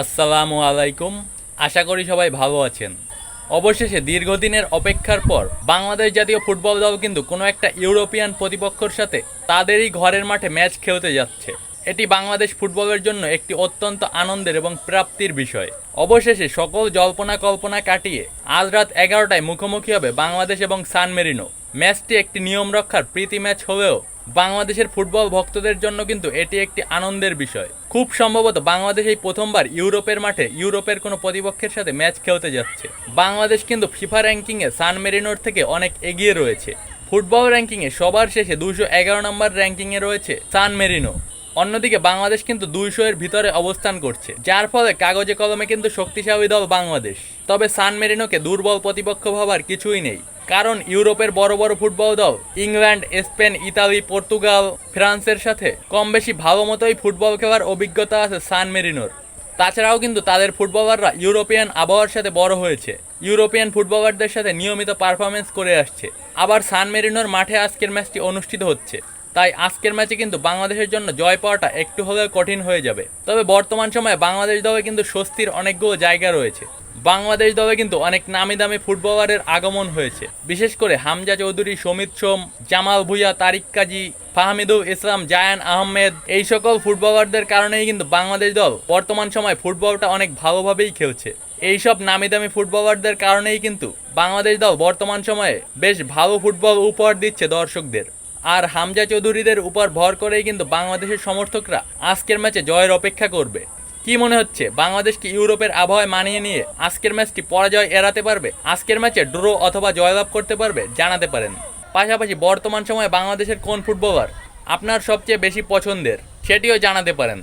আসসালামু আলাইকুম। আশা করি সবাই ভালো আছেন। অবশেষে দীর্ঘদিনের অপেক্ষার পর বাংলাদেশ জাতীয় ফুটবল দল কিন্তু কোনো একটা ইউরোপিয়ান প্রতিপক্ষের সাথে তাদেরই ঘরের মাঠে ম্যাচ খেলতে যাচ্ছে। এটি বাংলাদেশ ফুটবলের জন্য একটি অত্যন্ত আনন্দের এবং প্রাপ্তির বিষয়। অবশেষে সকল জল্পনা কল্পনা কাটিয়ে আজ রাত 11টায় মুখোমুখি হবে বাংলাদেশ এবং সান মেরিনো। ম্যাচটি একটি নিয়ম রক্ষার প্রীতি ম্যাচ হলেও বাংলাদেশের ফুটবল ভক্তদের জন্য কিন্তু এটি একটি আনন্দের বিষয়। খুব সম্ভবত বাংলাদেশ এই প্রথমবার ইউরোপের মাঠে ইউরোপের কোনো প্রতিপক্ষের সাথে ম্যাচ খেলতে যাচ্ছে। বাংলাদেশ কিন্তু ফিফা র্যাঙ্কিংয়ে সান মেরিনোর থেকে অনেক এগিয়ে রয়েছে। ফুটবল র্যাঙ্কিংয়ে সবার শেষে 211 নম্বর র্যাঙ্কিংয়ে রয়েছে সান মেরিনো। অন্যদিকে বাংলাদেশ কিন্তু 200-এর ভিতরে অবস্থান করছে, যার ফলে কাগজে কলমে কিন্তু শক্তিশালী দল বাংলাদেশ। তবে সান মেরিনোকে দুর্বল প্রতিপক্ষ ভাবার কিছুই নেই, কারণ ইউরোপের বড় বড় ফুটবল দল ইংল্যান্ড, স্পেন, ইতালি, পর্তুগাল, ফ্রান্সের সাথে কম বেশি ভালো মতোই ফুটবল খেলার অভিজ্ঞতা আছে সান মেরিনোর। তাছাড়াও কিন্তু তাদের ফুটবলাররা ইউরোপিয়ান আবহাওয়ার সাথে বড় হয়েছে, ইউরোপিয়ান ফুটবলারদের সাথে নিয়মিত পারফরমেন্স করে আসছে। আবার সান মেরিনোর মাঠে আজকের ম্যাচটি অনুষ্ঠিত হচ্ছে, তাই আজকের ম্যাচে কিন্তু বাংলাদেশের জন্য জয় পাওয়াটা একটু হলেও কঠিন হয়ে যাবে। তবে বর্তমান সময়ে বাংলাদেশ দলে কিন্তু স্বস্তির অনেকগুলো জায়গা রয়েছে। বাংলাদেশ দলে কিন্তু অনেক নামি দামি ফুটবলারের আগমন হয়েছে, বিশেষ করে হামজা চৌধুরী, সমিত সোম, জামাল ভুঁইয়া, তারিক কাজী, ফাহমিদুল ইসলাম, জায়ান আহমেদ, এই সকল ফুটবলারদের কারণেই কিন্তু বাংলাদেশ দল বর্তমান সময়ে ফুটবলটা অনেক ভালোভাবেই খেলছে। এইসব নামি দামি ফুটবলারদের কারণেই কিন্তু বাংলাদেশ দল বর্তমান সময়ে বেশ ভালো ফুটবল উপহার দিচ্ছে দর্শকদের। আর হামজা চৌধুরীদের উপর ভর করেই কিন্তু বাংলাদেশের সমর্থকরা আজকের ম্যাচে জয়ের অপেক্ষা করবে। কি মনে হচ্ছে, বাংলাদেশ কি ইউরোপের আবহাওয়ায় মানিয়ে নিয়ে আজকের ম্যাচটি পরাজয় এড়াতে পারবে? আজকের ম্যাচে ড্র অথবা জয়লাভ করতে পারবে? জানাতে পারেন। পাশাপাশি বর্তমান সময়ে বাংলাদেশের কোন ফুটবলার আপনার সবচেয়ে বেশি পছন্দের সেটিও জানাতে পারেন।